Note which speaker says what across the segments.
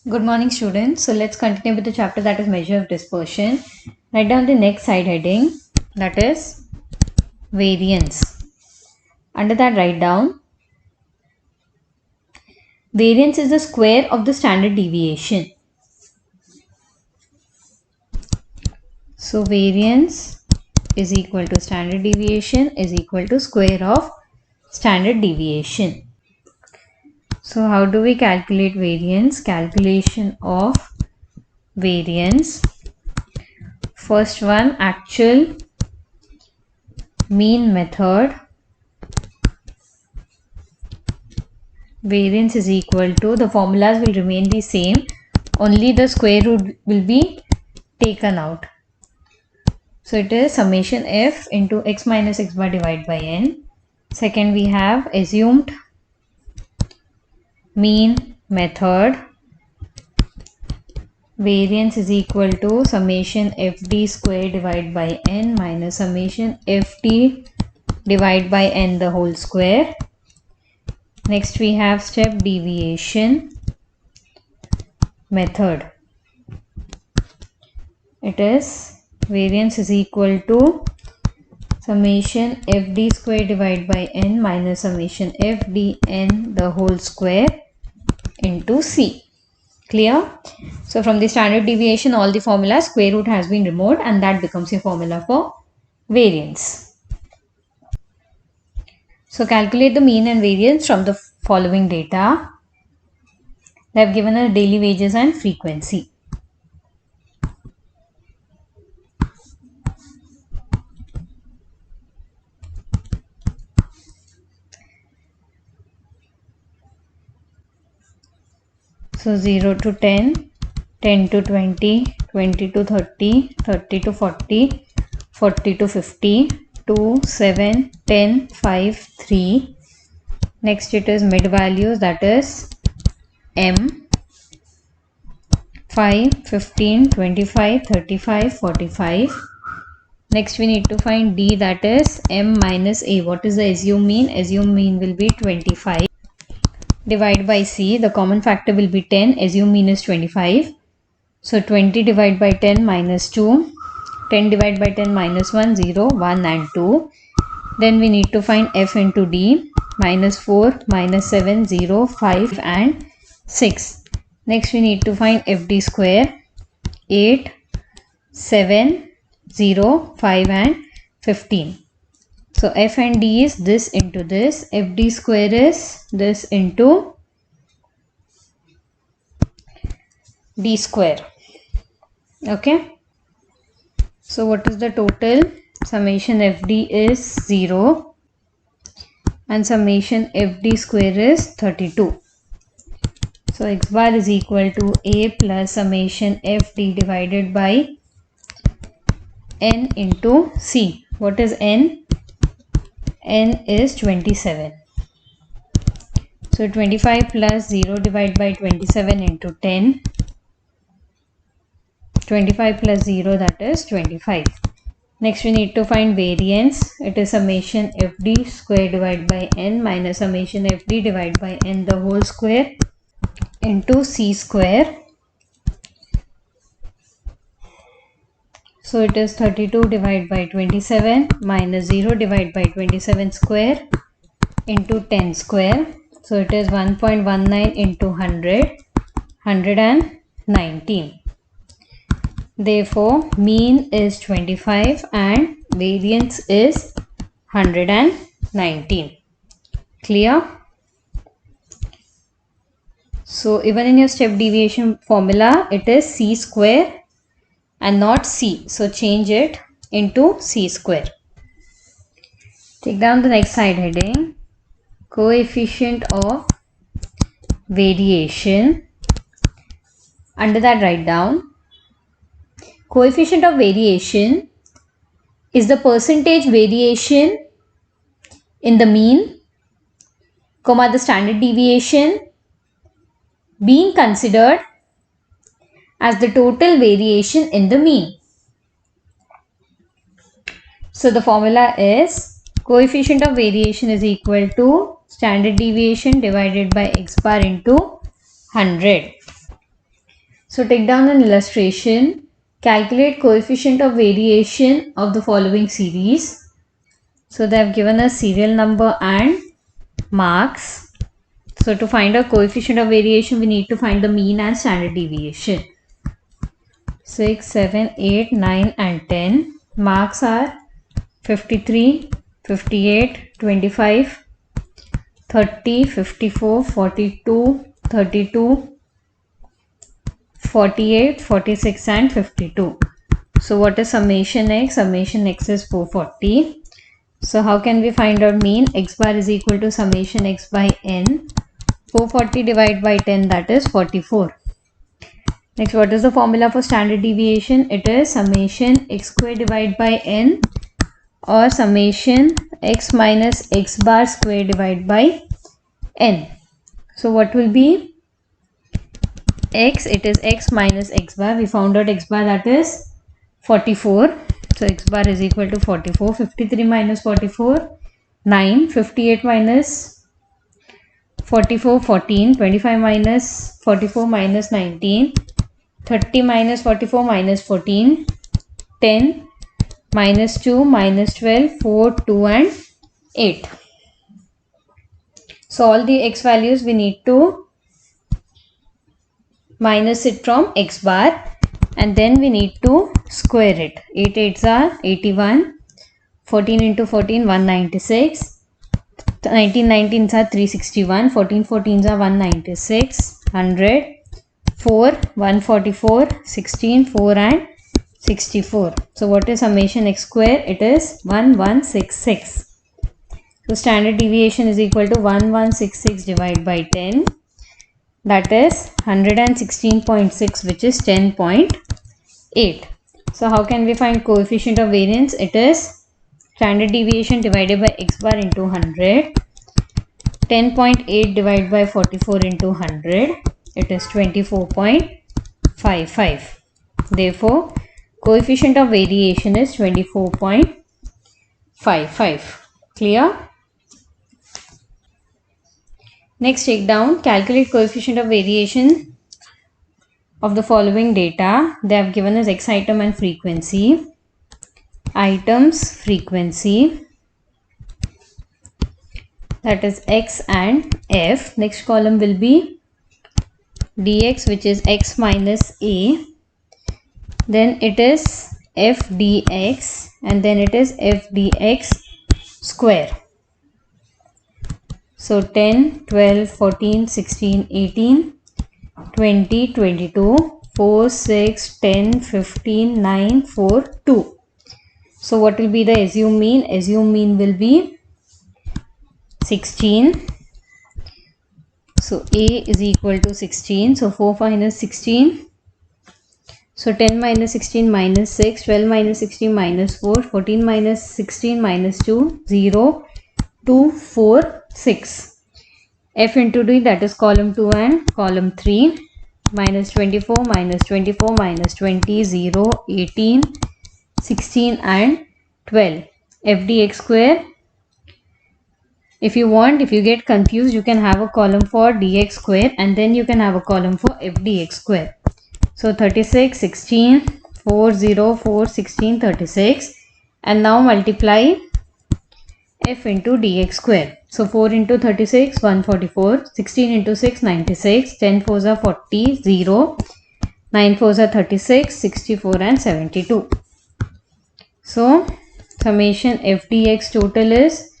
Speaker 1: Good morning, students. So let's continue with the chapter that is measure of dispersion. Write down the next side heading, that is variance. Under that, write down variance is the square of the standard deviation. So variance is equal to standard deviation is equal to square of standard deviation. So how do we calculate variance? Calculation of variance. First one, actual mean method. Variance is equal to, the formulas will remain the same, only the square root will be taken out. So it is summation f into x minus x bar divided by n. Second, we have assumed mean method. Variance is equal to summation fd square divided by n minus summation ft divided by n the whole square. Next, we have step deviation method. It is variance is equal to summation fd square divided by n minus summation fdn the whole square into c. Clear? So from the standard deviation, all the formula square root has been removed and that becomes your formula for variance. So calculate the mean and variance from the following data. They have given us daily wages and frequency. So 0 to 10, 10 to 20, 20 to 30, 30 to 40, 40 to 50, 2, 7, 10, 5, 3. Next it is mid values, that is M, 5, 15, 25, 35, 45. Next we need to find D, that is M minus A. What is the assumed mean? Assumed mean will be 25. Divide by C, the common factor will be 10, assume mean is 25. So 20 divided by 10 minus 2, 10 divided by 10 minus 1, 0, 1 and 2. Then we need to find F into D, minus 4, minus 7, 0, 5 and 6. Next we need to find FD square, 8, 7, 0, 5 and 15. So F and D is this into this, FD square is this into D square. Okay. So what is the total? Summation FD is 0 and summation FD square is 32. So x bar is equal to A plus summation FD divided by N into C. What is N? N is 27. So 25 plus 0 divided by 27 into 10. 25 plus 0, that is 25. Next we need to find variance. It is summation FD square divided by N minus summation FD divided by N the whole square into C square. So it is 32 divided by 27 minus 0 divided by 27 square into 10 square. So it is 1.19 into 100, 119. Therefore, mean is 25 and variance is 119. Clear? So even in your step deviation formula, it is C square and not C. So change it into C square. Take down the next side heading. Coefficient of variation. Under that, write down coefficient of variation is the percentage variation in the mean, comma the standard deviation being considered as the total variation in the mean. So the formula is coefficient of variation is equal to standard deviation divided by x bar into 100. So take down an illustration. Calculate coefficient of variation of the following series. So they have given us serial number and marks. So to find a coefficient of variation, we need to find the mean and standard deviation. 6, 7, 8, 9 and 10. Marks are 53, 58, 25, 30, 54, 42, 32, 48, 46 and 52. So what is summation x? Summation x is 440. So how can we find our mean? X bar is equal to summation x by n. 440 divided by 10, that is 44. Next, what is the formula for standard deviation? It is summation x square divided by n or summation x minus x bar square divided by n. So what will be x? It is x minus x bar. We found out x bar, that is 44. So x bar is equal to 44. 53 minus 44, 9. 58 minus 44, 14. 25 minus 44 minus 19. 30 minus 44 minus 14. 10 minus 2 minus 12, 4, 2 and 8. So all the x values we need to minus it from x bar and then we need to square it. 8 8s are 81, 14 into 14 196, 19 19s are 361, 14 14s are 196, 100, 4, 144, 16, 4 and 64. So what is summation x square? It is 1166. So standard deviation is equal to 1166 divided by 10. That is 116.6, which is 10.8. So how can we find coefficient of variance? It is standard deviation divided by x bar into 100. 10.8 divided by 44 into 100. It is 24.55. Therefore, coefficient of variation is 24.55. Clear? Next, take down, calculate coefficient of variation of the following data. They have given us x item and frequency. Items, frequency, that is x and f. Next column will be dx, which is x minus a. Then it is f dx and then it is f dx square. So 10, 12, 14, 16, 18, 20, 22, 4, 6, 10, 15, 9, 4, 2. So what will be the assumed mean? Assumed mean will be 16. So A is equal to 16. So 4 minus 16. So 10 minus 16 minus 6. 12 minus 16 minus 4. 14 minus 16 minus 2. 0, 2, 4, 6. F into D, that is column 2 and column 3. Minus 24 minus 24 minus 20. 0, 18, 16 and 12. F dx square. If you get confused, you can have a column for dx square and then you can have a column for f dx square. So 36, 16, 4, 0, 4, 16, 36. And now multiply f into dx square. So 4 into 36, 144. 16 into 6, 96. 10 4s are 40, 0. 9 4s are 36, 64 and 72. So summation f dx total is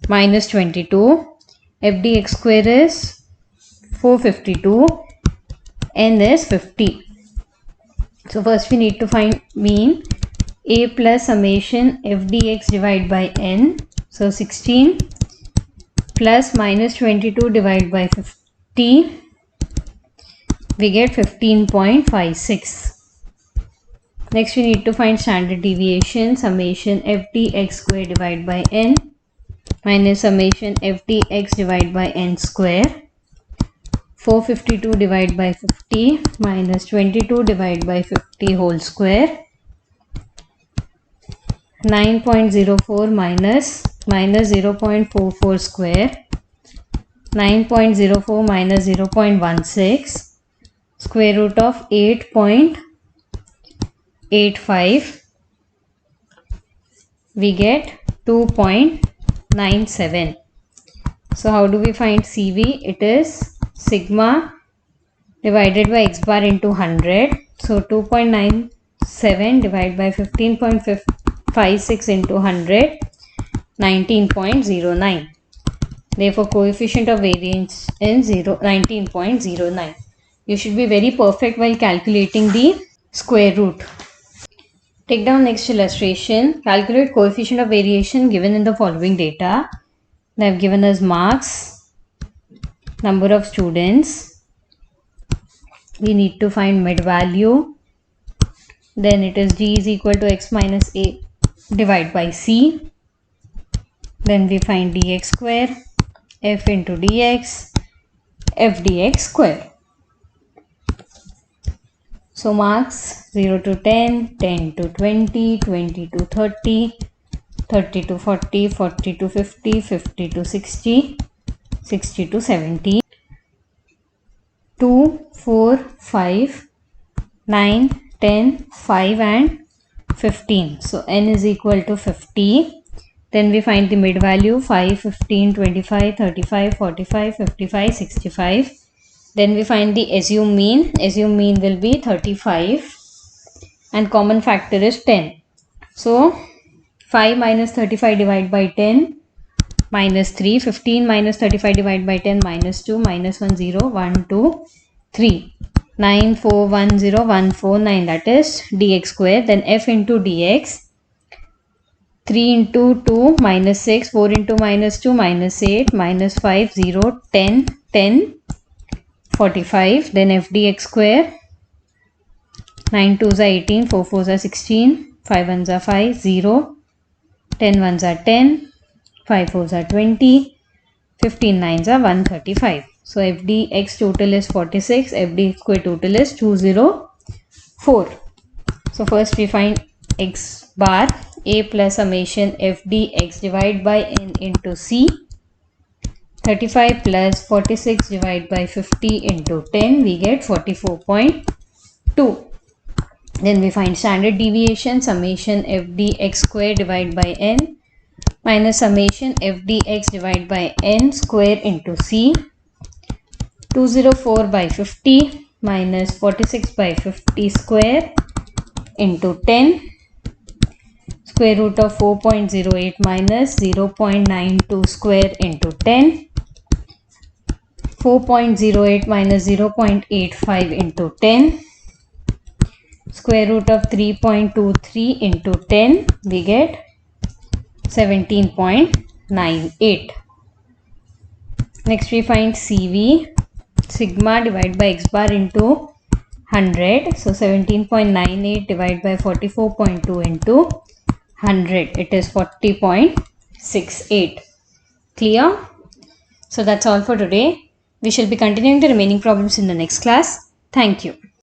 Speaker 1: minus 22. F dx square is 452. N is 50. So first we need to find mean. A plus summation f dx divided by n. So 16 plus minus 22 divided by 50. We get 15.56. Next we need to find standard deviation. Summation f dx square divided by n minus summation f dx divided by n square. 452 divided by 50 minus 22 divided by 50 whole square. 9.04 minus 0.44 square. 9.04 minus 0.16. Square root of 8.85. We get 2.97. So how do we find CV? It is sigma divided by x bar into 100. So 2.97 divided by 15.56 into 100, 19.09. Therefore, coefficient of variance is 19.09. You should be very perfect while calculating the square root. Take down next illustration. Calculate coefficient of variation given in the following data. They have given us marks, number of students. We need to find mid value. Then it is g is equal to x minus a divided by c. Then we find dx square, f into dx, f dx square. So marks 0 to 10, 10 to 20, 20 to 30, 30 to 40, 40 to 50, 50 to 60, 60 to 70, 2, 4, 5, 9, 10, 5 and 15. So n is equal to 50. Then we find the mid value 5, 15, 25, 35, 45, 55, 65. Then we find the assumed mean. Assumed mean will be 35 and common factor is 10. So 5 minus 35 divided by 10 minus 3. 15 minus 35 divided by 10 minus 2 minus 1 0 1 2 3. 9 4 1 0 1 4 9, that is dx square. Then f into dx, 3 into 2 minus 6, 4 into minus 2 minus 8, minus 5 0 10 10 45. Then f dx square, 9 2s are 18, 4 4s are 16, 5 1s are 5 0, 10 1s are 10, 5 4s are 20, 15 9s are 135. So f dx total is 46, f d square total is 204. So first we find x bar, a plus summation f dx divided by n into c. 35 plus 46 divided by 50 into 10, we get 44.2. Then we find standard deviation, summation f dx square divided by n minus summation f dx divided by n square into c. 204 by 50 minus 46 by 50 square into 10. Square root of 4.08 minus 0.92 square into 10. 4.08 minus 0.85 into 10. Square root of 3.23 into 10, we get 17.98. Next we find CV, sigma divided by x bar into 100. So 17.98 divided by 44.2 into 100. It is 40.68. Clear? So that's all for today. We shall be continuing the remaining problems in the next class. Thank you.